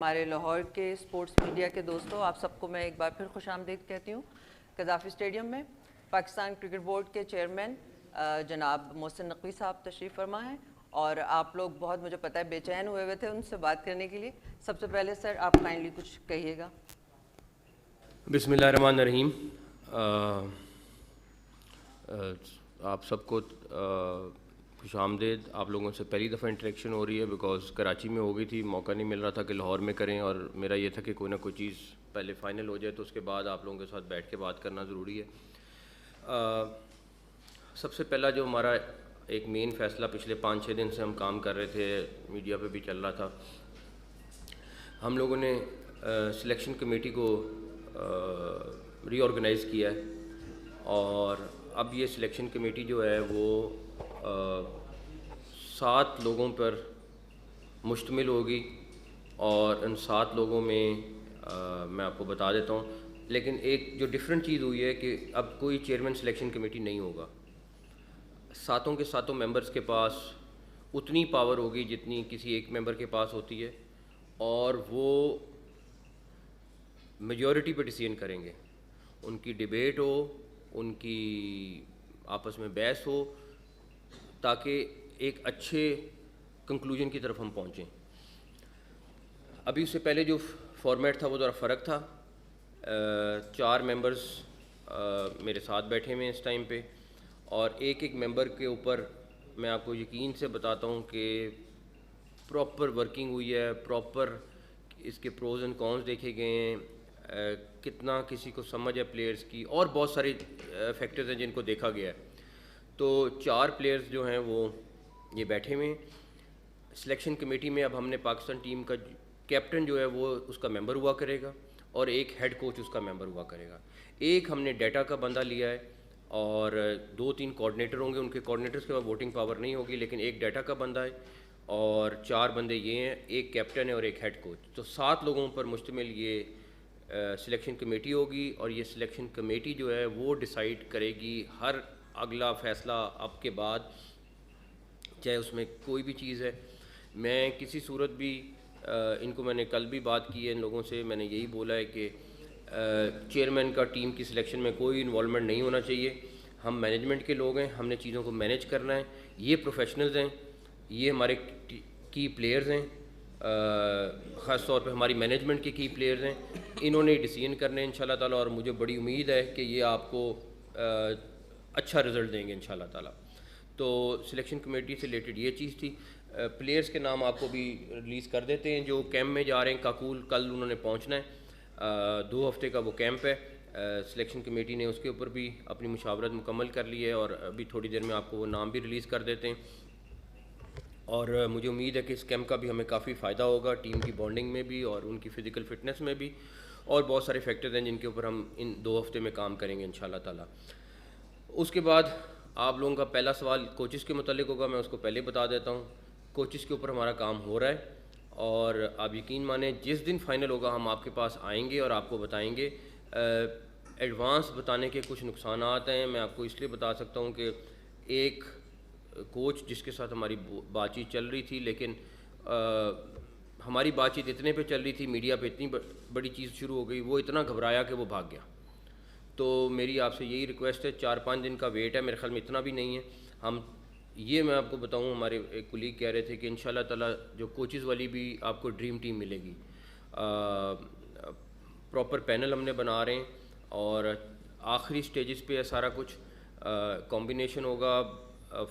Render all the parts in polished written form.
ہمارے لاہور کے sports media کے دوستوں، آپ سب کو میں ایک بار پھر خوش آمدید کہتی ہوں قذافی اسٹیڈیم میں۔ پاکستان کرکٹ بورڈ کے چیئرمین جناب محسن نقوی صاحب تشریف فرما ہیں، اور آپ لوگ بہت، مجھے پتہ ہے، بے چین ہوئے تھے ان سے بات کرنے کے لیے۔ سب سے پہلے سر آپ کائنڈلی کچھ کہیے گا۔ بسم اللہ الرحمن الرحیم۔ آپ سب کو خوش آمدید۔ آپ لوگوں سے پہلی دفعہ انٹریکشن ہو رہی ہے، بیکاز کراچی میں ہو گئی تھی، موقع نہیں مل رہا تھا کہ لاہور میں کریں، اور میرا یہ تھا کہ کوئی نہ کوئی چیز پہلے فائنل ہو جائے تو اس کے بعد آپ لوگوں کے ساتھ بیٹھ کے بات کرنا ضروری ہے۔ سب سے پہلا جو ہمارا ایک مین فیصلہ پچھلے 5-6 دن سے ہم کام کر رہے تھے، میڈیا پہ بھی چل رہا تھا، ہم لوگوں نے سلیکشن کمیٹی کو ری آرگنائز کیا ہے، اور اب یہ سلیکشن کمیٹی جو ہے وہ 7 لوگوں پر مشتمل ہوگی، اور ان 7 لوگوں میں میں آپ کو بتا دیتا ہوں، لیکن ایک جو ڈفرینٹ چیز ہوئی ہے کہ اب کوئی چیئرمین سلیکشن کمیٹی نہیں ہوگا۔ 7 کے 7 ممبرز کے پاس اتنی پاور ہوگی جتنی کسی ایک ممبر کے پاس ہوتی ہے، اور وہ میجورٹی پہ ڈیسیژن کریں گے۔ ان کی ڈیبیٹ ہو، ان کی آپس میں بحث ہو، تاکہ ایک اچھے کنکلوژن کی طرف ہم پہنچیں۔ ابھی اس سے پہلے جو فارمیٹ تھا وہ ذرا فرق تھا۔ 4 ممبرز میرے ساتھ بیٹھے ہوئے ہیں اس ٹائم پہ، اور ایک ممبر کے اوپر میں آپ کو یقین سے بتاتا ہوں کہ پراپر ورکنگ ہوئی ہے، پراپر اس کے پروز اینڈ کونز دیکھے گئے ہیں، کتنا کسی کو سمجھ ہے پلیئرز کی، اور بہت سارے فیکٹرز ہیں جن کو دیکھا گیا ہے۔ تو 4 پلیئرز جو ہیں وہ یہ بیٹھے ہوئے ہیں سلیکشن کمیٹی میں۔ اب ہم نے پاکستان ٹیم کا کیپٹن جو ہے وہ اس کا ممبر ہوا کرے گا، اور ایک ہیڈ کوچ اس کا ممبر ہوا کرے گا۔ ایک ہم نے ڈیٹا کا بندہ لیا ہے، اور 2-3 کوآرڈینیٹر ہوں گے، ان کے کوآرڈینیٹرز کے بعد ووٹنگ پاور نہیں ہوگی، لیکن ایک ڈیٹا کا بندہ ہے، اور 4 بندے یہ ہیں، ایک کیپٹن ہے اور ایک ہیڈ کوچ۔ تو 7 لوگوں پر مشتمل یہ سلیکشن کمیٹی ہوگی، اور یہ سلیکشن کمیٹی جو ہے وہ ڈیسائیڈ کرے گی ہر اگلا فیصلہ اب کے بعد، چاہے اس میں کوئی بھی چیز ہے۔ میں کسی صورت بھی ان کو، میں نے کل بھی بات کی ہے ان لوگوں سے، میں نے یہی بولا ہے کہ چیئرمین کا ٹیم کی سلیکشن میں کوئی انوالومنٹ نہیں ہونا چاہیے۔ ہم مینجمنٹ کے لوگ ہیں، ہم نے چیزوں کو مینیج کرنا ہے، یہ پروفیشنلز ہیں، یہ ہمارے کی پلیئرز ہیں، خاص طور پہ ہماری مینجمنٹ کے کی پلیئرز ہیں، انہوں نے ڈیسیژن کرنے ہیں انشاءاللہ تعالیٰ، اور مجھے بڑی امید ہے کہ یہ آپ کو اچھا رزلٹ دیں گے انشاءاللہ تعالیٰ۔ تو سلیکشن کمیٹی سے ریلیٹڈ یہ چیز تھی۔ پلیئرز کے نام آپ کو بھی ریلیز کر دیتے ہیں جو کیمپ میں جا رہے ہیں۔ کاکول کل انہوں نے پہنچنا ہے، 2 ہفتے کا وہ کیمپ ہے۔ سلیکشن کمیٹی نے اس کے اوپر بھی اپنی مشاورت مکمل کر لی ہے، اور ابھی تھوڑی دیر میں آپ کو وہ نام بھی ریلیز کر دیتے ہیں، اور مجھے امید ہے کہ اس کیمپ کا بھی ہمیں کافی فائدہ ہوگا، ٹیم کی بانڈنگ میں بھی اور ان کی فزیکل فٹنس میں بھی، اور بہت سارے فیکٹرز ہیں جن کے اوپر ہم ان 2 ہفتے میں کام کریں گے انشاءاللہ تعالیٰ۔ اس کے بعد آپ لوگوں کا پہلا سوال کوچز کے متعلق ہوگا، میں اس کو پہلے بتا دیتا ہوں۔ کوچز کے اوپر ہمارا کام ہو رہا ہے، اور آپ یقین مانیں جس دن فائنل ہوگا ہم آپ کے پاس آئیں گے اور آپ کو بتائیں گے۔ ایڈوانس بتانے کے کچھ نقصانات ہیں، میں آپ کو اس لیے بتا سکتا ہوں کہ ایک کوچ جس کے ساتھ ہماری بات چیت چل رہی تھی، لیکن ہماری بات چیت اتنے پہ چل رہی تھی، میڈیا پہ اتنی بڑی چیز شروع ہو گئی، وہ اتنا گھبرایا کہ وہ بھاگ گیا۔ تو میری آپ سے یہی ریکویسٹ ہے، 4-5 دن کا ویٹ ہے، میرے خیال میں اتنا بھی نہیں ہے۔ ہم یہ میں آپ کو بتاؤں، ہمارے ایک کولیگ کہہ رہے تھے کہ انشاءاللہ تعالیٰ جو کوچز والی بھی آپ کو ڈریم ٹیم ملے گی۔ پراپر پینل ہم نے بنا رہے ہیں، اور آخری سٹیجز پہ ہے سارا کچھ۔ کمبینیشن ہوگا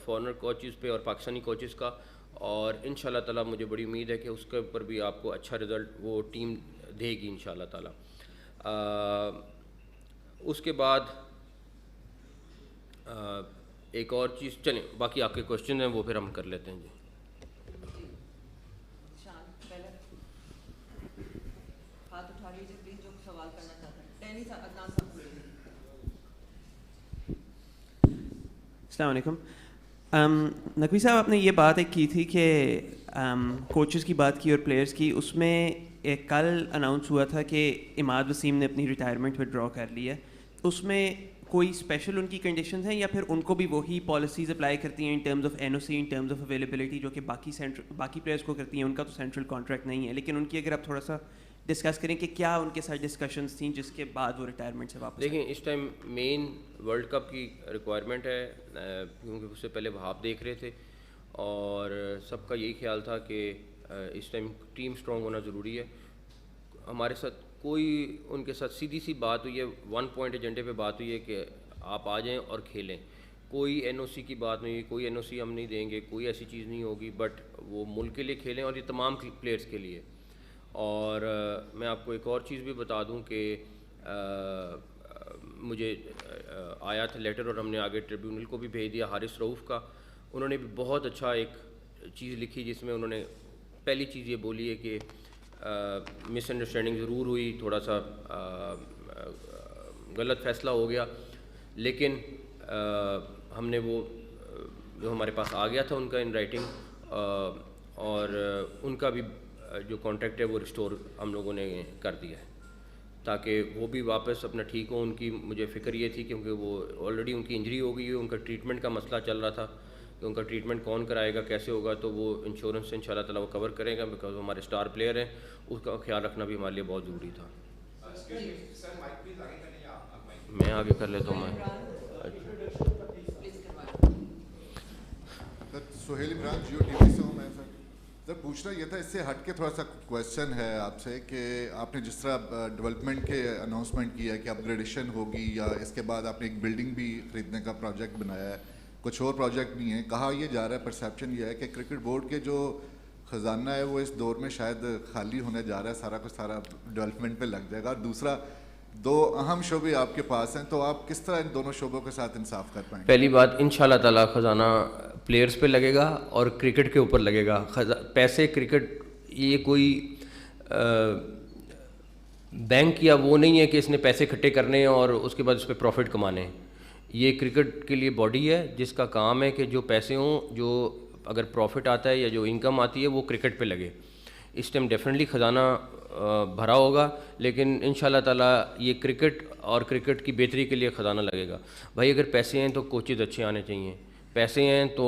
فارنر کوچز پہ اور پاکستانی کوچز کا، اور انشاءاللہ تعالیٰ مجھے بڑی امید ہے کہ اس کے اوپر بھی آپ کو اچھا رزلٹ وہ ٹیم دے گی انشاءاللہ تعالیٰ۔ اس کے بعد ایک اور چیز، چلیں باقی آپ کے کوشچن ہیں وہ پھر ہم کر لیتے ہیں۔ جی ہاتھ اٹھا لیجیے پلیز جو سوال کرنا چاہتے ہیں۔ السلام علیکم۔ نقوی صاحب، آپ نے یہ بات ایک کی تھی کہ کوچز کی بات کی اور پلیئرز کی، اس میں ایک کل اناؤنس ہوا تھا کہ عماد وسیم نے اپنی ریٹائرمنٹ ودرا کر لی ہے۔ اس میں کوئی اسپیشل ان کی کنڈیشنز ہیں یا پھر ان کو بھی وہی پالیسیز اپلائی کرتی ہیں in terms of N O C, in terms of availability, جو کہ باقی پلیئرس کو کرتی ہیں؟ ان کا تو سینٹرل کانٹریکٹ نہیں ہے، لیکن ان کی اگر آپ تھوڑا سا ڈسکس کریں کہ کیا ان کے ساتھ ڈسکشنز تھیں جس کے بعد وہ ریٹائرمنٹ سے واپس؟ دیکھیں اس ٹائم مین ورلڈ کپ کی ریکوائرمنٹ ہے، کیونکہ اس سے پہلے وہاں آپ دیکھ رہے تھے اور سب کا یہی خیال تھا کہ اس ٹائم ٹیم اسٹرانگ ہونا ضروری ہے. ہمارے ساتھ کوئی ان کے ساتھ سیدھی سی بات ہوئی ہے، 1 پوائنٹ ایجنڈے پہ بات ہوئی ہے کہ آپ آ جائیں اور کھیلیں. کوئی این او سی کی بات نہیں ہوئی، کوئی این او سی ہم نہیں دیں گے، کوئی ایسی چیز نہیں ہوگی، بٹ وہ ملک کے لیے کھیلیں اور یہ تمام پلیئرس کے لیے. اور میں آپ کو ایک اور چیز بھی بتا دوں کہ مجھے آیا تھا لیٹر اور ہم نے آگے ٹریبیونل کو بھی بھیج دیا. حارث رؤوف کا انہوں نے بھی بہت اچھا ایک چیز لکھی جس میں انہوں نے پہلی چیز یہ بولی ہے کہ مس انڈرسٹینڈنگ ضرور ہوئی، تھوڑا سا غلط فیصلہ ہو گیا، لیکن ہم نے وہ جو ہمارے پاس آ گیا تھا ان کا ان رائٹنگ، اور ان کا بھی جو کانٹریکٹ ہے وہ ریسٹور ہم لوگوں نے کر دیا ہے تاکہ وہ بھی واپس اپنا ٹھیک ہو. ان کی مجھے فکر یہ تھی کیونکہ وہ آلریڈی ان کی انجری ہو گئی ہے، ان کا ٹریٹمنٹ کا مسئلہ چل رہا تھا کہ ان کا ٹریٹمنٹ کون کرائے گا، کیسے ہوگا، تو وہ انشورنس سے انشاءاللہ تعالیٰ وہ کور کرے گا بیکاز وہ ہمارے اسٹار پلیئر ہیں. اس کا خیال رکھنا بھی ہمارے لیے بہت ضروری تھا. میں آگے کر لیتا ہوں. سہیل عمران جیو ٹی وی سے ہوں میں. سر پوچھنا یہ تھا، اس سے ہٹ کے تھوڑا سا کویشچن ہے آپ سے کہ آپ نے جس طرح ڈیولپمنٹ کے اناؤنسمنٹ کیا ہے کہ اپ گریڈیشن ہوگی یا اس کے بعد آپ نے ایک بلڈنگ بھی خریدنے کا پروجیکٹ بنایا ہے، کچھ اور پروجیکٹ بھی ہیں، کہا یہ جا رہا ہے، پرسیپشن یہ ہے کہ کرکٹ بورڈ کے جو خزانہ ہے وہ اس دور میں شاید خالی ہونے جا رہا ہے، سارا کچھ سارا ڈیولپمنٹ پہ لگ جائے گا. اور دوسرا 2 اہم شعبے آپ کے پاس ہیں، تو آپ کس طرح ان دونوں شعبوں کے ساتھ انصاف کر پائیں گے؟ پہلی بات انشاءاللہ تعالیٰ خزانہ پلیئرز پہ لگے گا اور کرکٹ کے اوپر لگے گا. پیسے کرکٹ یہ کوئی بینک یا وہ نہیں ہے کہ اس نے پیسے اکٹھے کرنے ہیں اور اس کے بعد اس پہ پروفٹ کمانے ہیں. یہ کرکٹ کے لیے باڈی ہے جس کا کام ہے کہ جو پیسے ہوں، جو اگر پروفٹ آتا ہے یا جو انکم آتی ہے وہ کرکٹ پہ لگے. اس ٹائم ڈیفینیٹلی خزانہ بھرا ہوگا، لیکن انشاءاللہ تعالیٰ یہ کرکٹ اور کرکٹ کی بہتری کے لیے خزانہ لگے گا. بھائی اگر پیسے ہیں تو کوچز اچھے آنے چاہیے، پیسے ہیں تو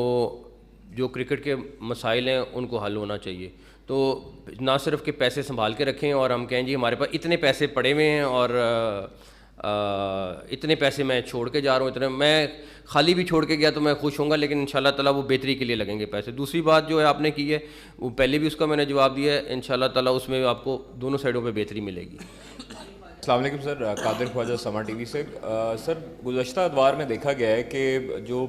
جو کرکٹ کے مسائل ہیں ان کو حل ہونا چاہیے. تو نہ صرف کہ پیسے سنبھال کے رکھیں اور ہم کہیں جی ہمارے پاس اتنے پیسے پڑے ہوئے ہیں اور اتنے پیسے میں چھوڑ کے جا رہا ہوں، اتنے میں خالی بھی چھوڑ کے گیا تو میں خوش ہوں گا، لیکن انشاءاللہ تعالیٰ وہ بہتری کے لیے لگیں گے پیسے. دوسری بات جو ہے آپ نے کی ہے وہ پہلے بھی اس کا میں نے جواب دیا ہے، انشاءاللہ تعالیٰ اس میں آپ کو دونوں سائڈوں پہ بہتری ملے گی. السلام علیکم سر، قادر خواجہ سما ٹی وی سے. سر گزشتہ ادوار میں دیکھا گیا ہے کہ جو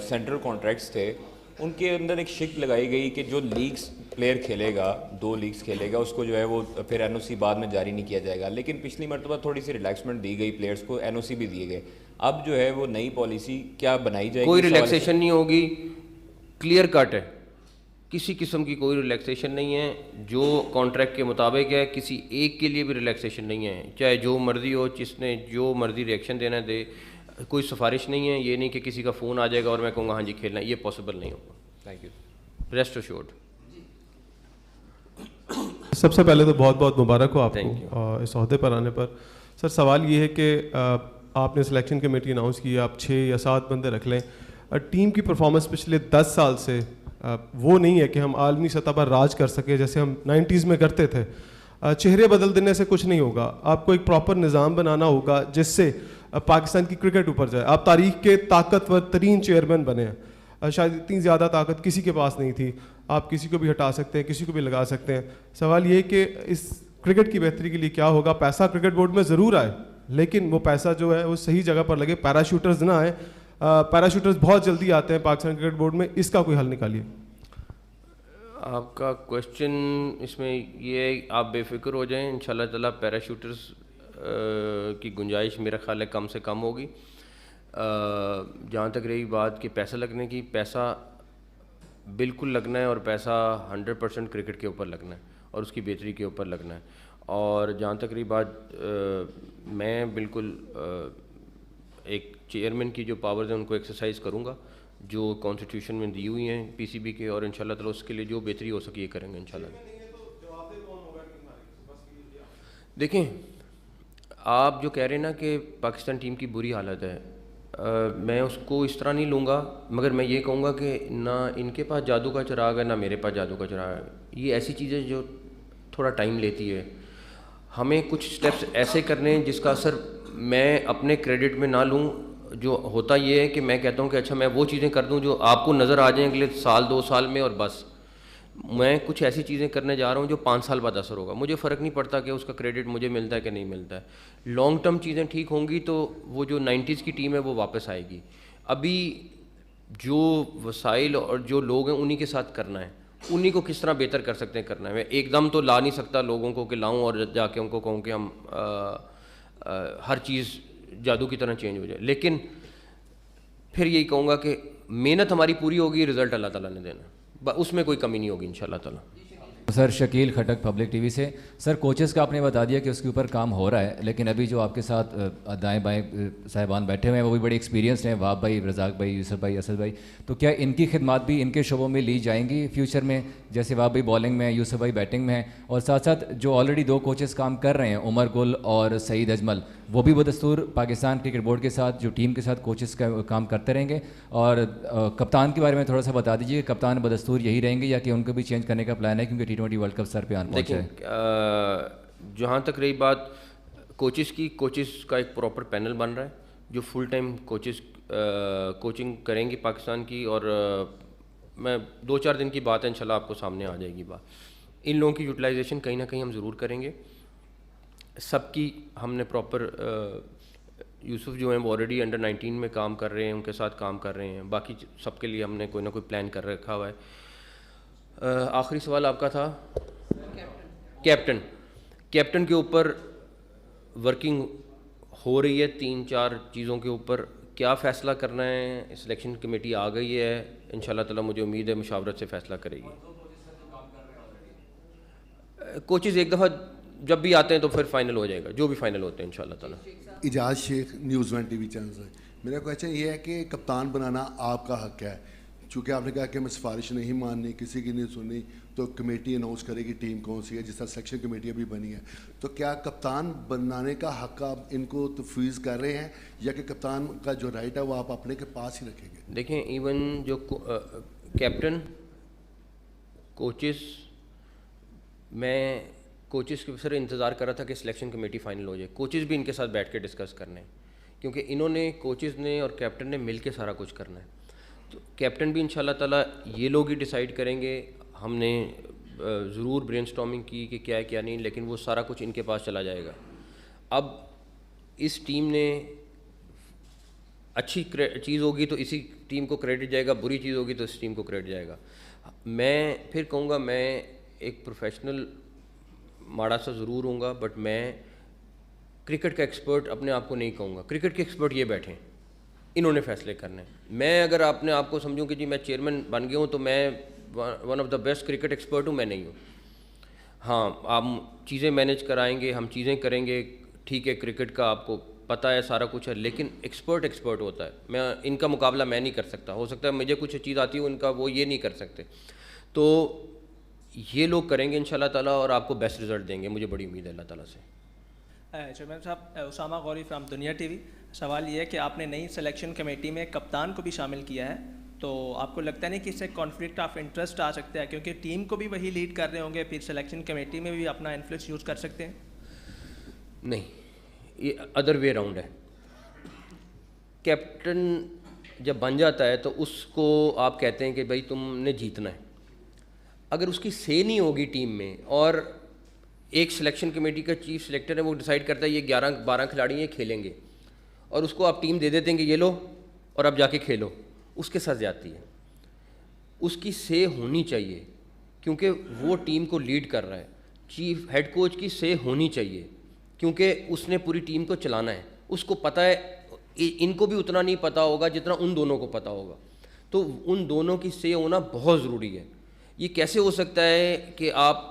سینٹرل کانٹریکٹس تھے ان کے اندر ایک شک لگائی گئی کہ جو لیگس پلیئر کھیلے گا، 2 لیگس کھیلے گا، اس کو جو ہے وہ پھر این او سی بعد میں جاری نہیں کیا جائے گا. لیکن پچھلی مرتبہ تھوڑی سی ریلیکسمنٹ دی گئی، پلیئرس کو این او سی بھی دیے گئے. اب جو ہے وہ نئی پالیسی کیا بنائی جائے گی؟ کوئی ریلیکسیشن نہیں ہوگی، کلیئر کٹ ہے، کسی قسم کی کوئی ریلیکسیشن نہیں ہے. جو کانٹریکٹ کے مطابق ہے، کسی ایک کے لیے بھی ریلیکسیشن نہیں ہے، چاہے جو مرضی ہو، جس نے جو مرضی ریئیکشن دینا دے. کوئی سفارش نہیں ہے، یہ نہیں کہ کسی کا فون آ جائے گا اور میں کہوں گا ہاں جی کھیلنا ہے، یہ پاسبل نہیں ہوگا. Thank you. Rest assured. سب سے پہلے تو بہت بہت مبارک ہو آپ کو اس عہدے پر آنے پر. سر سوال یہ ہے کہ آپ نے سلیکشن کمیٹی اناؤنس کی، آپ 6 یا 7 بندے رکھ لیں. ٹیم کی پرفارمنس پچھلے 10 سال سے وہ نہیں ہے کہ ہم عالمی سطح پر راج کر سکیں جیسے ہم 90s میں کرتے تھے. چہرے بدل دینے سے کچھ نہیں ہوگا، آپ کو ایک پراپر نظام بنانا ہوگا جس سے پاکستان کی کرکٹ اوپر جائے. آپ تاریخ کے طاقتور ترین چیئرمین بنے ہیں، شاید اتنی زیادہ طاقت کسی کے پاس نہیں تھی. آپ کسی کو بھی ہٹا سکتے ہیں، کسی کو بھی لگا سکتے ہیں. سوال یہ کہ اس کرکٹ کی بہتری کے لیے کیا ہوگا؟ پیسہ کرکٹ بورڈ میں ضرور آئے لیکن وہ پیسہ جو ہے وہ صحیح جگہ پر لگے، پیراشوٹرز نہ آئے. پیراشوٹرز بہت جلدی آتے ہیں پاکستان کرکٹ بورڈ میں، اس کا کوئی حل نکالیے. آپ کا کویشچن اس میں یہ ہے آپ بے فکر ہو جائیں، انشاءاللہ تعالیٰ پیراشوٹرز کی گنجائش میرا خیال ہے کم سے کم ہوگی. جہاں تک رہی بات کہ پیسہ لگنے کی، پیسہ بالکل لگنا ہے اور پیسہ 100% کرکٹ کے اوپر لگنا ہے اور اس کی بہتری کے اوپر لگنا ہے. اور جہاں تک رہی بات میں بالکل ایک چیئرمین کی جو پاورز ہیں ان کو ایکسرسائز کروں گا جو کانسٹیٹیوشن میں دی ہوئی ہیں پی سی بی کے، اور انشاءاللہ تعالیٰ اس کے لیے جو بہتری ہو سکے یہ کریں گے انشاءاللہ. دیکھیں آپ جو کہہ رہے ہیں نا کہ پاکستان ٹیم کی بری حالت ہے، میں اس کو اس طرح نہیں لوں گا, مگر میں یہ کہوں گا کہ نہ ان کے پاس جادو کا چراغ ہے نہ میرے پاس جادو کا چراغ ہے. یہ ایسی چیزیں جو تھوڑا ٹائم لیتی ہے. ہمیں کچھ سٹیپس ایسے کرنے ہیں جس کا اثر میں اپنے کریڈٹ میں نہ لوں. جو ہوتا یہ ہے کہ میں کہتا ہوں کہ اچھا میں وہ چیزیں کر دوں جو آپ کو نظر آ جائیں اگلے سال 2 سال میں, اور بس میں کچھ ایسی چیزیں کرنے جا رہا ہوں جو 5 سال بعد اثر ہوگا. مجھے فرق نہیں پڑتا کہ اس کا کریڈٹ مجھے ملتا ہے کہ نہیں ملتا ہے. لانگ ٹرم چیزیں ٹھیک ہوں گی تو وہ جو 90s کی ٹیم ہے وہ واپس آئے گی. ابھی جو وسائل اور جو لوگ ہیں انہی کے ساتھ کرنا ہے, انہی کو کس طرح بہتر کر سکتے ہیں کرنا ہے. میں ایک دم تو لا نہیں سکتا لوگوں کو کہ لاؤں اور جا کے ان کو کہوں کہ ہم ہر چیز جادو کی طرح چینج ہو جائے, لیکن پھر یہی کہوں گا کہ محنت ہماری پوری ہوگی, رزلٹ اللہ تعالیٰ نے دینا, اس میں کوئی کمی نہیں ہوگی انشاءاللہ تعالیٰ. Sir Shakeel Khattak public T V سے. سر کوچز کا آپ نے بتا دیا کہ اس کے اوپر کام ہو رہا ہے, لیکن ابھی جو آپ کے ساتھ دائیں بائیں صاحبان بیٹھے ہوئے ہیں وہ بھی بڑے ایکسپیرینسڈ ہیں, وہاب بھائی, رزاق بھائی, یوسف بھائی, اسد بھائی, تو کیا ان کی خدمات بھی ان کے شعبوں میں لی جائیں گی فیوچر میں؟ جیسے وہاب بھائی بالنگ میں ہیں, یوسف بھائی بیٹنگ میں ہیں, اور ساتھ ساتھ جو آلریڈی 2 کوچز کام کر رہے ہیں عمر گل اور سعید اجمل, وہ بھی بدستور پاکستان کرکٹ بورڈ کے ساتھ جو ٹیم کے ساتھ کوچز کا کام کرتے رہیں گے. اور کپتان کے بارے میں تھوڑا سا بتا دیجیے کہ کپتان بدستور یہی رہیں گے یا کہ ان کو بھی چینج کرنے کا پلان ہے, کیونکہ T20 ورلڈ کپ سر پہ آن پہنچا ہے. جہاں تک رہی بات کوچز کی, کوچز کا ایک پراپر پینل بن رہا ہے جو فل ٹائم کوچنگ کریں گی پاکستان کی, اور میں 2-4 دن کی بات ہے انشاءاللہ آپ کو سامنے آ جائے گی بات. ان لوگوں کی یوٹیلائزیشن کہیں نہ کہیں ہم ضرور کریں گے. سب کی ہم نے پراپر, یوسف جو ہیں وہ آلریڈی انڈر 19 میں کام کر رہے ہیں, ان کے ساتھ کام کر رہے ہیں, باقی سب کے لیے ہم نے کوئی نہ کوئی پلان کر رکھا ہوا ہے. آخری سوال آپ کا تھا کیپٹن کے اوپر ورکنگ ہو رہی ہے 3-4 چیزوں کے اوپر. کیا فیصلہ کرنا ہے, سلیکشن کمیٹی آ گئی ہے, انشاءاللہ تعالیٰ مجھے امید ہے مشاورت سے فیصلہ کرے گی. کوچز ایک دفعہ جب بھی آتے ہیں تو پھر فائنل ہو جائے گا, جو بھی فائنل ہوتے ہیں انشاءاللہ تعالیٰ. اجاز شیخ نیوز 1 ٹی وی چینل سے. میرا کویشچن یہ ہے کہ کپتان بنانا آپ کا حق ہے, چونکہ آپ نے کہا کہ میں سفارش نہیں ماننی, کسی کی نہیں سننی, تو کمیٹی اناؤنس کرے گی ٹیم کون سی ہے, جس طرح سلیکشن کمیٹی ابھی بنی ہے. تو کیا کپتان بنانے کا حق آپ ان کو تفویض کر رہے ہیں, یا کہ کپتان کا جو رائٹ ہے وہ آپ اپنے کے پاس ہی رکھیں گے؟ دیکھیں ایون جو کیپٹن کوچز, میں کوچز کے سر انتظار کر رہا تھا کہ سلیکشن کمیٹی فائنل ہو جائے. کوچز بھی ان کے ساتھ بیٹھ کے ڈسکس کرنے ہیں, کیونکہ انہوں نے, کوچز نے اور کیپٹن نے مل کے سارا کچھ کرنا ہے. تو کیپٹن بھی انشاءاللہ تعالیٰ یہ لوگ ہی ڈیسائیڈ کریں گے. ہم نے ضرور برین اسٹارمنگ کی کہ کیا ہے کیا نہیں, لیکن وہ سارا کچھ ان کے پاس چلا جائے گا. اب اس ٹیم نے اچھی چیز ہوگی تو اسی ٹیم کو کریڈٹ جائے گا, بری چیز ہوگی تو اس ٹیم کو کریڈٹ جائے گا. میں پھر کہوں گا میں ایک پروفیشنل ماڑا سا ضرور ہوں گا, بٹ میں کرکٹ کا ایکسپرٹ اپنے آپ کو نہیں کہوں گا. کرکٹ کے ایکسپرٹ یہ بیٹھیں, انہوں نے فیصلے کرنے ہیں. میں اگر اپنے آپ کو سمجھوں کہ جی میں چیئرمین بن گیا ہوں تو میں one of the best cricket expert ہوں, میں نہیں ہوں. ہاں آپ چیزیں مینیج کرائیں گے, ہم چیزیں کریں گے, ٹھیک ہے, کرکٹ کا آپ کو پتہ ہے سارا کچھ ہے, لیکن ایکسپرٹ ہوتا ہے. میں ان کا مقابلہ میں نہیں کر سکتا. ہو سکتا ہے مجھے کچھ چیز آتی ہو, ان کا وہ یہ نہیں کر سکتے. تو یہ لوگ کریں گے انشاءاللہ تعالیٰ, اور آپ کو بیسٹ رزلٹ دیں گے, مجھے بڑی امید ہے اللہ تعالیٰ سے. چیئرمین صاحب, اسامہ غوری فرام دنیا ٹی وی. سوال یہ ہے کہ آپ نے نئی سلیکشن کمیٹی میں کپتان کو بھی شامل کیا ہے, تو آپ کو لگتا نہیں کہ اس سے کانفلکٹ آف انٹرسٹ آ سکتا ہے, کیونکہ ٹیم کو بھی وہی لیڈ کر رہے ہوں گے, پھر سلیکشن کمیٹی میں بھی اپنا انفلوئنس یوز کر سکتے ہیں؟ نہیں, یہ ادر وے راؤنڈ ہے. کیپٹن جب بن جاتا ہے تو اس کو آپ کہتے ہیں کہ بھائی تم نے جیتنا ہے. اگر اس کی سے نہیں ہوگی ٹیم میں, اور ایک سلیکشن کمیٹی کا چیف سلیکٹر ہے وہ ڈیسائیڈ کرتا ہے یہ 11-12 کھلاڑی ہیں کھیلیں گے, اور اس کو آپ ٹیم دے دیتے ہیں کہ یہ لو اور اب جا کے کھیلو, اس کے ساتھ زیادتی ہے. اس کی سے ہونی چاہیے, کیونکہ وہ ٹیم کو لیڈ کر رہا ہے. چیف ہیڈ کوچ کی سے ہونی چاہیے, کیونکہ اس نے پوری ٹیم کو چلانا ہے. اس کو پتہ ہے, ان کو بھی اتنا نہیں پتہ ہوگا جتنا ان دونوں کو پتہ ہوگا. تو ان دونوں کی سے ہونا بہت ضروری ہے. یہ کیسے ہو سکتا ہے کہ آپ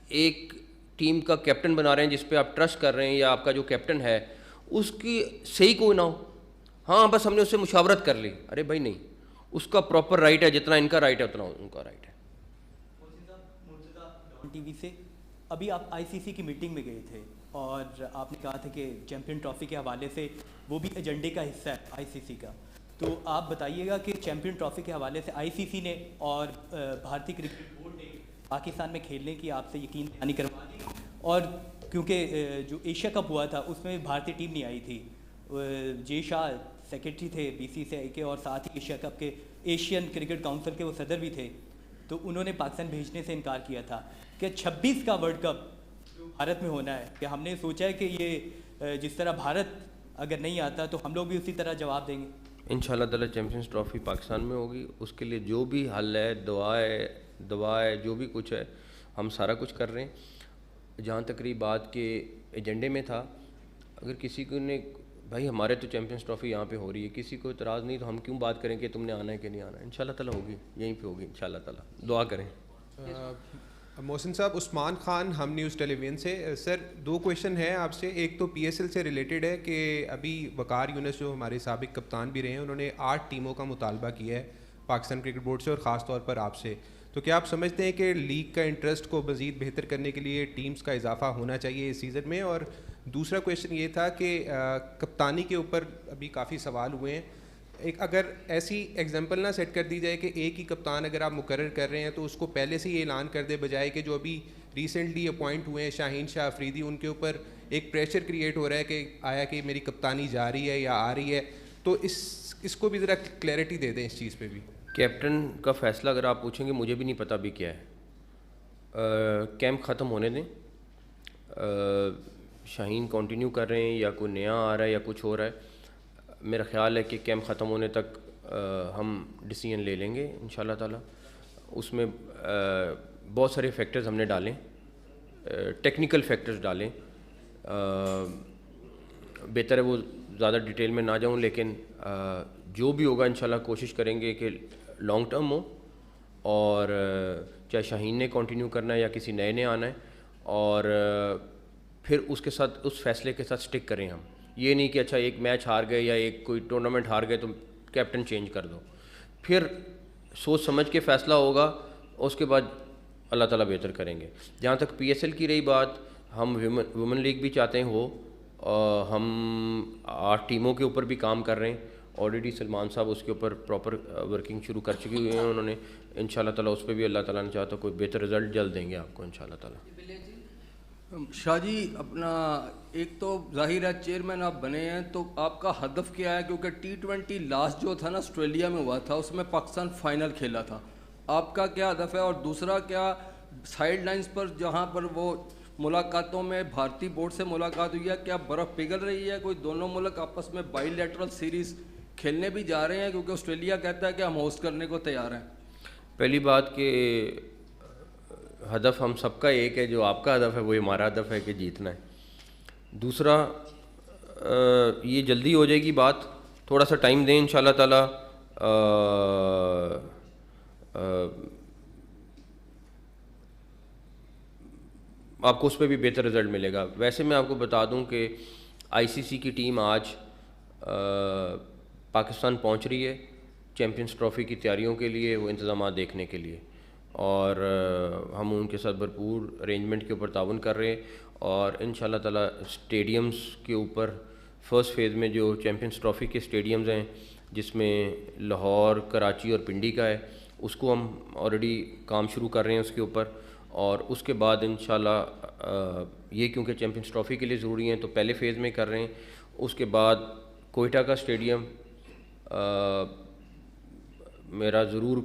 ایک ٹیم کا کیپٹن بنا رہے ہیں جس پہ آپ ٹرسٹ کر رہے ہیں, یا آپ کا جو کیپٹن ہے اس کی صحیح کوئی نہ ہو, ہاں بس ہم نے اس سے مشاورت کر لی. ارے بھائی نہیں, اس کا پراپر رائٹ ہے, جتنا ان کا رائٹ ہے اتنا ان کا رائٹ ہے. ٹی وی سے ابھی آپ آئی سی سی کی میٹنگ میں گئے تھے اور آپ نے کہا تھا کہ چیمپئن ٹرافی کے حوالے سے وہ بھی ایجنڈے کا حصہ ہے آئی سی سی کا. تو آپ بتائیے گا کہ چیمپئن ٹرافی کے حوالے سے آئی سی سی نے اور بھارتی کرکٹ بورڈ نے پاکستان میں کھیلنے کی آپ سے یقین دہانی کروا دی, اور کیونکہ جو ایشیا کپ ہوا تھا اس میں بھارتی ٹیم نہیں آئی تھی, جے شاہ سیکرٹری تھے بی سی سی آئی کے اور ساتھ ہی ایشیا کپ کے ایشین کرکٹ کونسل کے وہ صدر بھی تھے, تو انہوں نے پاکستان بھیجنے سے انکار کیا تھا کہ 26 کا ورلڈ کپ بھارت میں ہونا ہے, کہ ہم نے سوچا ہے کہ یہ جس طرح بھارت اگر نہیں آتا تو ہم لوگ بھی اسی طرح جواب دیں گے. انشاءاللہ تعالی چیمپئنز ٹرافی پاکستان میں ہوگی, اس کے لیے جو بھی حل ہے, دعا ہے, جو بھی کچھ ہے ہم سارا کچھ کر رہے ہیں. جہاں تک رہی بات کے ایجنڈے میں تھا, اگر کسی کو نے بھائی ہمارے تو چیمپئنز ٹرافی یہاں پہ ہو رہی ہے, کسی کو اعتراض نہیں تو ہم کیوں بات کریں کہ تم نے آنا ہے کہ نہیں آنا ہے. انشاءاللہ تعالی ہوگی, یہیں پہ ہوگی انشاءاللہ تعالی, دعا کریں. محسن صاحب, عثمان خان, ہم نیوز ٹیلی ویژن سے. سر 2 کویشچن ہیں آپ سے. ایک تو پی ایس ایل سے ریلیٹڈ ہے کہ ابھی وقار یونس جو ہمارے سابق کپتان بھی رہے ہیں, انہوں نے 8 ٹیموں کا مطالبہ کیا ہے پاکستان کرکٹ بورڈ سے اور خاص طور پر آپ سے. تو کیا آپ سمجھتے ہیں کہ لیگ کا انٹرسٹ کو مزید بہتر کرنے کے لیے ٹیمز کا اضافہ ہونا چاہیے اس سیزن میں؟ اور دوسرا کویشچن یہ تھا کہ کپتانی کے اوپر ابھی کافی سوال ہوئے ہیں. ایک اگر ایسی ایگزامپل نہ سیٹ کر دی جائے کہ ایک ہی کپتان اگر آپ مقرر کر رہے ہیں تو اس کو پہلے سے یہ اعلان کر دے, بجائے کہ جو ابھی ریسنٹلی اپوائنٹ ہوئے ہیں شاہین شاہ افریدی, ان کے اوپر ایک پریشر کریٹ ہو رہا ہے کہ آیا کہ میری کپتانی جا رہی ہے یا آ رہی ہے. تو اس کو بھی ذرا کلیئرٹی دے دیں اس چیز پہ بھی. کیپٹن کا فیصلہ اگر آپ پوچھیں گے, مجھے بھی نہیں پتہ بھی کیا ہے. کیمپ ختم ہونے دیں, شاہین کنٹینیو کر رہے ہیں یا کوئی نیا آ رہا ہے یا کچھ ہو رہا ہے. میرا خیال ہے کہ کیمپ ختم ہونے تک ہم ڈیسیژن لے لیں گے انشاءاللہ تعالی. اس میں بہت سارے فیکٹرز ہم نے ڈالیں, ٹیکنیکل فیکٹرز ڈالیں. بہتر ہے وہ زیادہ ڈیٹیل میں نہ جاؤں, لیکن جو بھی ہوگا انشاءاللہ کوشش کریں گے کہ لانگ ٹرم ہو, اور چاہے شاہین نے کنٹینیو کرنا ہے یا کسی نئے نے آنا ہے, اور پھر اس کے ساتھ اس فیصلے کے ساتھ سٹک کریں ہم. یہ نہیں کہ اچھا ایک میچ ہار گئے یا ایک کوئی ٹورنامنٹ ہار گئے تو کیپٹن چینج کر دو. پھر سوچ سمجھ کے فیصلہ ہوگا, اس کے بعد اللہ تعالیٰ بہتر کریں گے. جہاں تک پی ایس ایل کی رہی بات, ہم وومن لیگ بھی چاہتے ہیں ہو, ہم 8 ٹیموں کے اوپر بھی کام کر رہے ہیں. آلریڈی سلمان صاحب اس کے اوپر پراپر ورکنگ شروع کر چکی ہوئی ہیں انہوں نے. انشاءاللہ تعالیٰ اس پہ بھی اللہ تعالیٰ نے چاہا تو کوئی بہتر رزلٹ جلد دیں گے آپ کو انشاءاللہ تعالیٰ. شاہ جی, اپنا ایک تو ظاہر ہے چیئرمین آپ بنے ہیں, تو آپ کا ہدف کیا ہے؟ کیونکہ T20 لاسٹ جو تھا نا آسٹریلیا میں ہوا تھا, اس میں پاکستان فائنل کھیلا تھا. آپ کا کیا ہدف ہے؟ اور دوسرا کیا سائیڈ لائنز پر جہاں پر وہ ملاقاتوں میں بھارتی بورڈ سے ملاقات ہوئی ہے, کیا برف پگھل رہی ہے؟ کوئی دونوں ملک آپس میں بائی لیٹرل سیریز کھیلنے بھی جا رہے ہیں؟ کیونکہ آسٹریلیا کہتا ہے کہ ہم ہوسٹ کرنے کو تیار ہیں. پہلی بات کہ ہدف ہم سب کا ایک ہے, جو آپ کا ہدف ہے وہی ہمارا ہدف ہے کہ جیتنا ہے. دوسرا یہ جلدی ہو جائے گی بات, تھوڑا سا ٹائم دیں انشاءاللہ تعالیٰ. آپ کو اس پہ بھی بہتر رزلٹ ملے گا. ویسے میں آپ کو بتا دوں کہ آئی سی سی کی ٹیم آج پاکستان پہنچ رہی ہے چیمپئنز ٹرافی کی تیاریوں کے لیے, وہ انتظامات دیکھنے کے لیے, اور ہم ان کے ساتھ بھرپور ارینجمنٹ کے اوپر تعاون کر رہے ہیں. اور انشاءاللہ تعالیٰ اسٹیڈیمز کے اوپر فرسٹ فیز میں جو چیمپئنز ٹرافی کے اسٹیڈیمز ہیں, جس میں لاہور, کراچی اور پنڈی کا ہے, اس کو ہم آلریڈی کام شروع کر رہے ہیں اس کے اوپر. اور اس کے بعد انشاءاللہ یہ کیونکہ چیمپئنز ٹرافی کے لیے ضروری ہیں تو پہلے فیز میں کر رہے ہیں. اس کے بعد کوئٹہ کا اسٹیڈیم میرا ضرور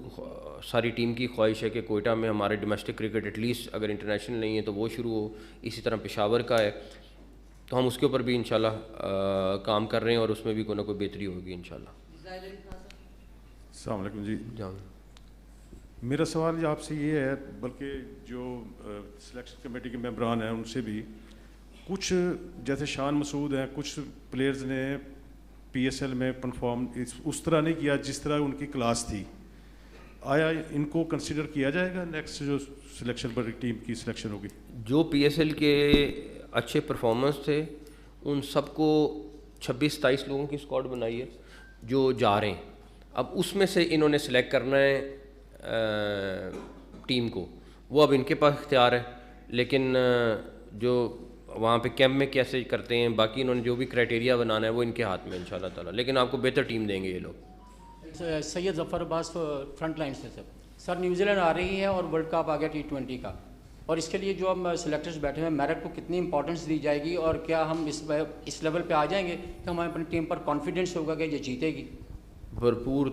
ساری ٹیم کی خواہش ہے کہ کوئٹہ میں ہمارے ڈومیسٹک کرکٹ ایٹ لیسٹ اگر انٹرنیشنل نہیں ہے تو وہ شروع ہو. اسی طرح پشاور کا ہے, تو ہم اس کے اوپر بھی انشاءاللہ کام کر رہے ہیں, اور اس میں بھی کوئی نہ کوئی بہتری ہوگی انشاءاللہ. السلام علیکم جی. جان میرا سوال آپ سے یہ ہے, بلکہ جو سلیکشن کمیٹی کے ممبران ہیں ان سے بھی, کچھ جیسے شان مسعود ہیں, کچھ پلیئرز نے پی ایس ایل میں پرفارم اس طرح نہیں کیا جس طرح ان کی کلاس تھی. آیا ان کو کنسیڈر کیا جائے گا نیکسٹ جو سلیکشن پر ٹیم کی سلیکشن ہوگی؟ جو پی ایس ایل کے اچھے پرفارمنس تھے ان سب کو 26-27 لوگوں کی اسکواڈ بنائی ہے جو جا رہے ہیں. اب اس میں سے انہوں نے سلیکٹ کرنا ہے ٹیم کو, وہ اب ان کے پاس اختیار ہے. لیکن جو وہاں پہ کیمپ میں کیسے کرتے ہیں باقی انہوں نے جو بھی کرائٹیریا بنانا ہے وہ ان کے ہاتھ میں انشاءاللہ تعالیٰ, لیکن آپ کو بہتر ٹیم دیں گے یہ لوگ. سید ظفر عباس فرنٹ لائن سے سر نیوزی لینڈ آ رہی ہے اور ورلڈ کپ آ گیا T20 کا, اور اس کے لیے جو ہم سلیکٹرز بیٹھے ہیں میرٹ کو کتنی امپورٹنس دی جائے گی, اور کیا ہم اس لیول پہ آ جائیں گے کہ ہماری اپنی ٹیم پر کانفیڈنس ہوگا کہ یہ جیتے گی؟ بھرپور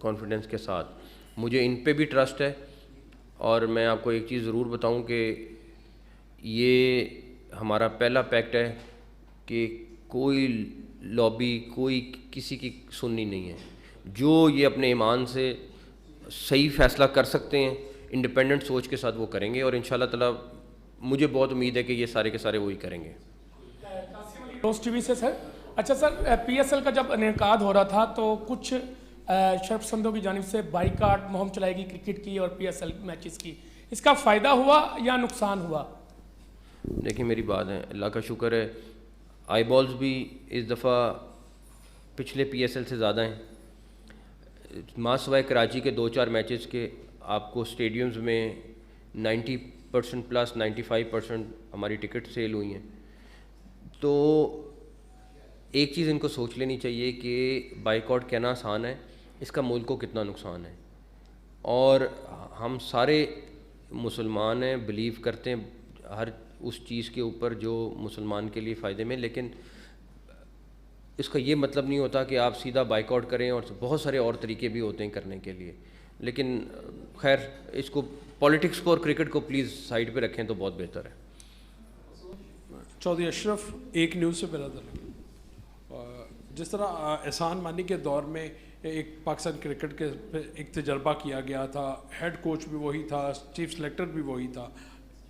کانفیڈنس کے ساتھ, مجھے ان پہ بھی ٹرسٹ ہے. اور میں آپ کو ایک چیز ضرور بتاؤں کہ یہ ہمارا پہلا پیکٹ ہے کہ کوئی لابی کوئی کسی کی سننی نہیں ہے. جو یہ اپنے ایمان سے صحیح فیصلہ کر سکتے ہیں انڈیپینڈنٹ سوچ کے ساتھ وہ کریں گے, اور انشاءاللہ تعالیٰ مجھے بہت امید ہے کہ یہ سارے کے سارے وہی کریں گے. روز ٹی وی سے سر. اچھا سر, PSL کا جب انعقاد ہو رہا تھا تو کچھ شرف پسندوں کی جانب سے بائیکاٹ مہم چلائی گئی کرکٹ کی اور PSL میچز کی, اس کا فائدہ ہوا یا نقصان ہوا؟ دیکھیں میری بات ہے, اللہ کا شکر ہے آئی بالز بھی اس دفعہ پچھلے PSL سے زیادہ ہیں. ماں سوائے کراچی کے 2-4 میچز کے آپ کو اسٹیڈیمز میں 90% پلس 95% ہماری ٹکٹ سیل ہوئی ہیں. تو ایک چیز ان کو سوچ لینی چاہیے کہ بائیکاٹ کہنا آسان ہے, اس کا ملک کو کتنا نقصان ہے. اور ہم سارے مسلمان ہیں, بلیو کرتے ہیں ہر اس چیز کے اوپر جو مسلمان کے لیے فائدے میں, لیکن اس کا یہ مطلب نہیں ہوتا کہ آپ سیدھا بائیکاٹ کریں, اور بہت سارے اور طریقے بھی ہوتے ہیں کرنے کے لیے. لیکن خیر اس کو پولیٹکس کو اور کرکٹ کو پلیز سائڈ پہ رکھیں تو بہت بہتر ہے. چودھری اشرف, ایک نیوز سے برادر. جس طرح احسان مانی کے دور میں ایک پاکستان کرکٹ کے ایک تجربہ کیا گیا تھا, ہیڈ کوچ بھی وہی تھا, چیف سلیکٹر بھی وہی تھا,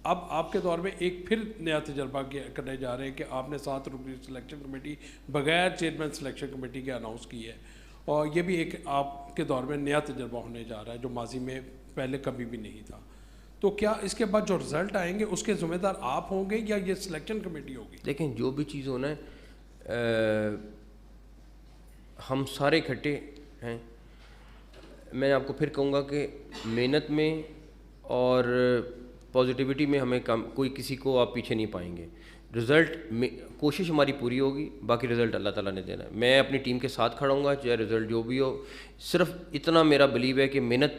اب آپ کے دور میں ایک پھر نیا تجربہ کرنے جا رہے ہیں کہ آپ نے 7 رکنی سلیکشن کمیٹی بغیر چیئرمین سلیکشن کمیٹی کے اناؤنس کی ہے, اور یہ بھی ایک آپ کے دور میں نیا تجربہ ہونے جا رہا ہے جو ماضی میں پہلے کبھی بھی نہیں تھا. تو کیا اس کے بعد جو رزلٹ آئیں گے اس کے ذمہ دار آپ ہوں گے یا یہ سلیکشن کمیٹی ہوگی؟ دیکھیں جو بھی چیز ہونا ہے ہم سارے اکٹھے ہیں. میں آپ کو پھر کہوں گا کہ محنت میں اور پازیٹیوٹی میں ہمیں کوئی کسی کو آپ پیچھے نہیں پائیں گے. رزلٹ کوشش ہماری پوری ہوگی, باقی رزلٹ اللہ تعالیٰ نے دینا ہے. میں اپنی ٹیم کے ساتھ کھڑا ہوں گا چاہے رزلٹ جو بھی ہو. صرف اتنا میرا بلیو ہے کہ محنت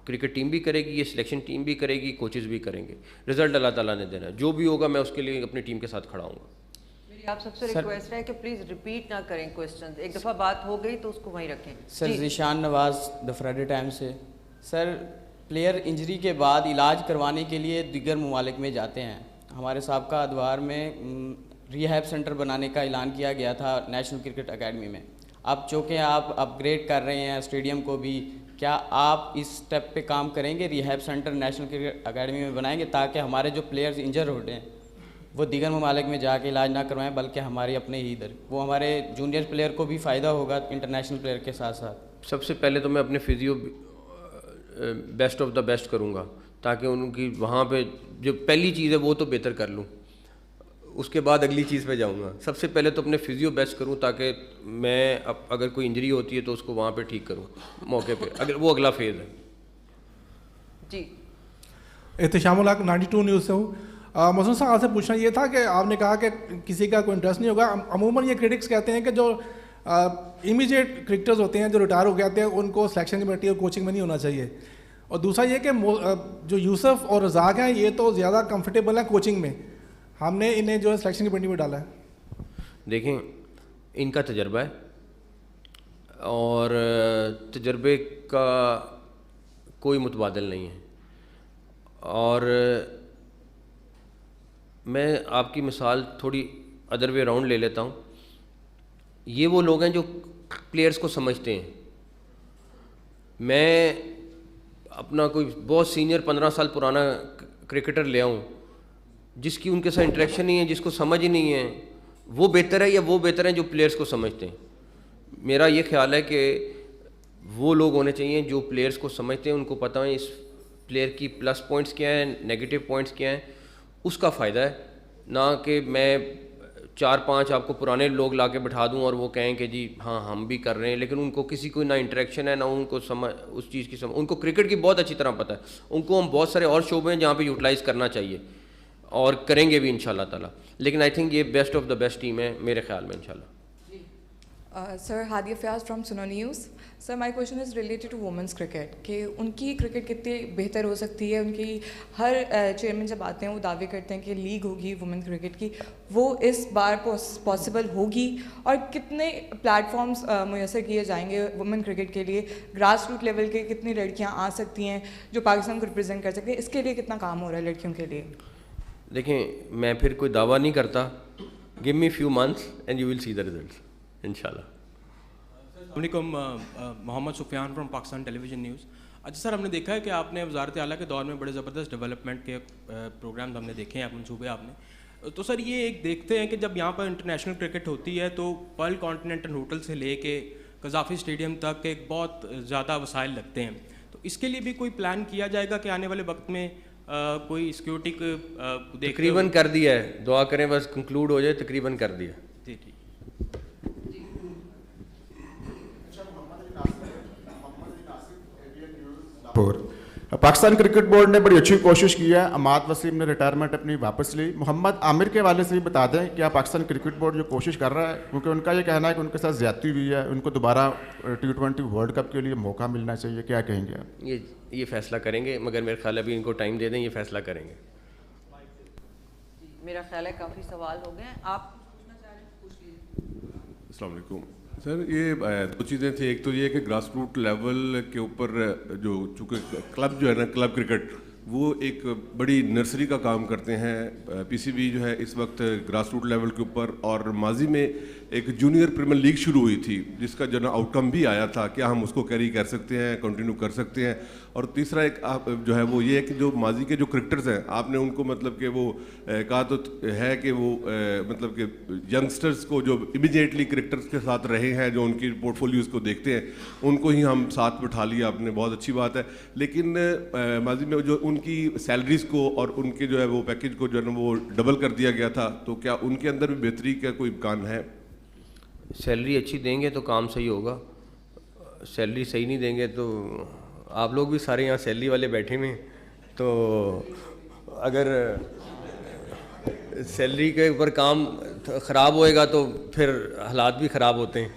کرکٹ ٹیم بھی کرے گی, یہ سلیکشن ٹیم بھی کرے گی, کوچز بھی کریں گے. رزلٹ اللہ تعالیٰ نے دینا ہے, جو بھی ہوگا میں اس کے لیے اپنی ٹیم کے ساتھ کھڑا ہوں گا. میری آپ سب سے ریکویسٹ ہے کہ پلیز ریپیٹ نہ کریں کویسچنز, ایک دفعہ بات ہو گئی تو اس کو وہیں رکھیں. سر ذیشان نواز دا فرائیڈے ٹائمز سے. سر پلیئر انجری کے بعد علاج کروانے کے لیے دیگر ممالک میں جاتے ہیں. ہمارے سابقہ ادوار میں ریہیب سینٹر بنانے کا اعلان کیا گیا تھا نیشنل کرکٹ اکیڈمی میں. اب چونکہ آپ اپ گریڈ کر رہے ہیں اسٹیڈیم کو بھی, کیا آپ اس اسٹیپ پہ کام کریں گے, rehab centre national cricket academy میں بنائیں گے تاکہ ہمارے جو پلیئرز انجر ہوتے ہیں وہ دیگر ممالک میں جا کے علاج نہ کروائیں بلکہ ہمارے اپنے ہی ادھر, وہ ہمارے جونیئر پلیئر کو بھی فائدہ ہوگا انٹرنیشنل پلیئر کے ساتھ ساتھ؟ سب سے پہلے تو میں اپنے physio best of the best کروں گا تاکہ ان کی وہاں پہ جو پہلی چیز ہے وہ تو بہتر کر لوں, اس کے بعد اگلی چیز پہ جاؤں گا. سب سے پہلے تو اپنے فزیو بیسٹ کروں تاکہ میں اگر کوئی انجری ہوتی ہے تو اس کو وہاں پہ ٹھیک کروں موقع پہ, اگر وہ اگلا فیز ہے. جی احتشام الحق 92 نیوز سے ہوں. محسن صاحب آپ سے پوچھنا یہ تھا کہ آپ نے کہا کہ کسی کا کوئی انٹرسٹ نہیں ہوگا. عموماً یہ کرٹکس کہتے ہیں کہ جو امیجیٹ کرکٹرز ہوتے ہیں جو ریٹائر ہو جاتے ہیں ان کو سلیکشن کمیٹی اور کوچنگ میں نہیں ہونا چاہیے. اور دوسرا یہ کہ جو یوسف اور رزاق ہیں یہ تو زیادہ کمفرٹیبل ہیں کوچنگ میں, ہم نے انہیں جو ہے سلیکشن کمیٹی میں ڈالا ہے. دیکھیں ان کا تجربہ ہے اور تجربے کا کوئی متبادل نہیں ہے. اور میں آپ کی مثال تھوڑی ادر وے راؤنڈ لے لیتا ہوں. یہ وہ لوگ ہیں جو پلیئرز کو سمجھتے ہیں. میں اپنا کوئی بہت سینئر 15 سال پرانا کرکٹر لے آؤں جس کی ان کے ساتھ انٹریکشن نہیں ہے, جس کو سمجھ ہی نہیں ہے, وہ بہتر ہے یا وہ بہتر ہیں جو پلیئرز کو سمجھتے ہیں؟ میرا یہ خیال ہے کہ وہ لوگ ہونے چاہیے جو پلیئرز کو سمجھتے ہیں, ان کو پتہ ہے اس پلیئر کی پلس پوائنٹس کیا ہیں, نیگیٹو پوائنٹس کیا ہیں, اس کا فائدہ ہے. نہ کہ میں 4-5 آپ کو پرانے لوگ لا کے بٹھا دوں اور وہ کہیں کہ جی ہاں ہم بھی کر رہے ہیں, لیکن ان کو کسی کو نہ انٹریکشن ہے نہ ان کو سمجھ اس چیز کی سمجھ. ان کو کرکٹ کی بہت اچھی طرح پتہ ہے, ان کو ہم بہت سارے اور شعبے ہیں جہاں پہ یوٹیلائز کرنا چاہیے, اور کریں گے بھی انشاءاللہ تعالیٰ. لیکن آئی تھنک یہ best of the best team ہے میرے خیال میں انشاءاللہ. Sir Hadia Fayyaz from Suno News. Sir my question is related to women's cricket کہ ان کی کرکٹ کتنی بہتر ہو سکتی ہے. ان کی ہر چیئرمین جب آتے ہیں وہ دعوے کرتے ہیں کہ لیگ ہوگی وومن کرکٹ کی, وہ اس بار پاسبل ہوگی, اور کتنے پلیٹ فارمز میسر کیے جائیں گے وومن کرکٹ کے لیے, گراس روٹ لیول کے کتنی لڑکیاں آ سکتی ہیں جو پاکستان کو ریپرزینٹ کر سکتے ہیں, اس کے لیے کتنا کام ہو رہا ہے لڑکیوں کے لیے؟ دیکھیں میں پھر کوئی دعویٰ نہیں کرتا, give me few months and you will see the results انشاءاللہ. السلام علیکم, Muhammad Sufyan from Pakistan television news. اچھا سر, ہم نے دیکھا ہے کہ آپ نے وزارت اعلیٰ کے دور میں بڑے زبردست ڈیولپمنٹ کے پروگرامز ہم نے دیکھے ہیں, منصوبے آپ نے. تو سر یہ ایک دیکھتے ہیں کہ جب یہاں پر انٹرنیشنل کرکٹ ہوتی ہے تو پرل کانٹیننٹل ہوٹل سے لے کے قذافی اسٹیڈیم تک ایک بہت زیادہ وسائل لگتے ہیں. تو اس کے لیے بھی کوئی پلان کیا جائے گا کہ آنے والے وقت میں کوئی سیکیورٹی کو تقریباً کر دیا ہے, دعا کریں بس کنکلوڈ ہو جائے, تقریباً کر دیا. جی ٹھیک. پاکستان کرکٹ بورڈ نے بڑی اچھی کوشش کی ہے, عماد وسیم نے ریٹائرمنٹ اپنی واپس لی. محمد عامر کے حوالے سے بھی بتا دیں کیا پاکستان کرکٹ بورڈ جو کوشش کر رہا ہے, کیونکہ ان کا یہ کہنا ہے کہ ان کے ساتھ زیادتی ہوئی ہے, ان کو دوبارہ T20 ورلڈ کپ کے لیے موقع ملنا چاہیے, کیا کہیں گے آپ؟ یہ فیصلہ کریں گے, مگر میرے خیال ابھی ان کو ٹائم دے دیں, یہ فیصلہ کریں گے. میرا خیال ہے کافی سوال ہو گئے ہیں, آپ پوچھنا چاہ رہے ہیں پوچھ لیجیے. السلام علیکم سر. یہ دو چیزیں تھیں, ایک تو یہ کہ گراس روٹ لیول کے اوپر جو چونکہ کلب جو ہے نا, کلب کرکٹ وہ ایک بڑی نرسری کا کام کرتے ہیں. پی سی بی جو ہے اس وقت گراس روٹ لیول کے اوپر, اور ماضی میں ایک جونیئر پریمیئر لیگ شروع ہوئی تھی جس کا جو نا آؤٹ کم بھی آیا تھا, کیا ہم اس کو کیری کر سکتے ہیں, کنٹینیو کر سکتے ہیں. اور تیسرا ایک جو ہے وہ یہ ہے کہ جو ماضی کے جو کرکٹرز ہیں, آپ نے ان کو مطلب کہ وہ کہا تو ہے کہ وہ مطلب کہ ینگسٹرز کو جو امیڈیٹلی کرکٹرز کے ساتھ رہے ہیں, جو ان کی پورٹ فولیوز کو دیکھتے ہیں, ان کو ہی ہم ساتھ بٹھا لیا آپ نے, بہت اچھی بات ہے. لیکن ماضی میں جو ان کی سیلریز کو اور ان کے جو ہے وہ پیکج کو جو ہے نا وہ ڈبل کر دیا گیا تھا, تو کیا ان کے اندر بھی بہتری کا کوئی امکان ہے؟ سیلری اچھی دیں گے تو کام صحیح ہوگا, سیلری صحیح نہیں دیں گے تو آپ لوگ بھی سارے یہاں سیلری والے بیٹھے ہوئے ہیں, تو اگر سیلری کے اوپر کام خراب ہوئے گا تو پھر حالات بھی خراب ہوتے ہیں.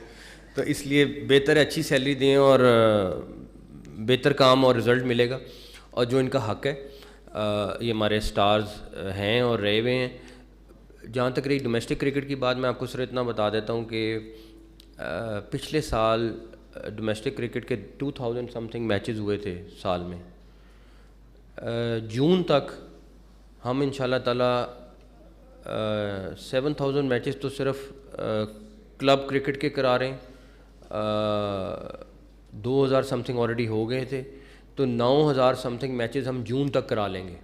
تو اس لیے بہتر ہے اچھی سیلری دیں اور بہتر کام اور رزلٹ ملے گا. اور جو ان کا حق ہے, یہ ہمارے سٹارز ہیں اور رہے ہوئے ہیں. جہاں تک رہی ڈومیسٹک کرکٹ کی بات, میں آپ کو صرف اتنا بتا دیتا ہوں کہ پچھلے سال ڈومیسٹک کرکٹ کے 2000 سم تھنگ میچز ہوئے تھے سال میں. جون تک ہم انشاءاللہ تعالیٰ 7000 میچز تو صرف کلب کرکٹ کے کرا رہے ہیں, 2000 سم تھنگ آلریڈی ہو گئے تھے, تو 9000 سم تھنگ میچز ہم جون تک کرا لیں گے.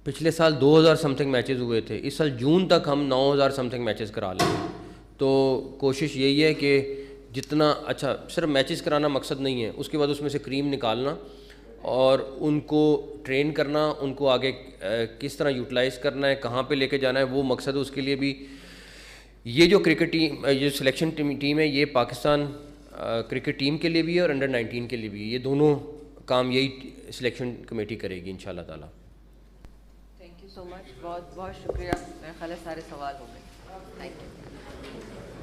پچھلے سال 2000 سم تھنگ میچز ہوئے تھے, اس سال جون تک ہم 9000 سم تھنگ میچز کرا لیں گے. تو کوشش یہی ہے کہ جتنا اچھا, صرف میچز کرانا مقصد نہیں ہے, اس کے بعد اس میں سے کریم نکالنا اور ان کو ٹرین کرنا, ان کو آگے کس طرح یوٹیلائز کرنا ہے, کہاں پہ لے کے جانا ہے, وہ مقصد ہے. اس کے لیے بھی یہ جو کرکٹ ٹیم, یہ سلیکشن ٹیم ہے, یہ پاکستان کرکٹ ٹیم کے لیے بھی ہے اور انڈر 19 کے لیے بھی. یہ دونوں کام یہی سلیکشن کمیٹی کرے گی انشاءاللہ تعالیٰ. تھینک یو سو مچ, بہت بہت شکریہ. میرے خیال ہے سارے سوال ہو گئے. Thank you.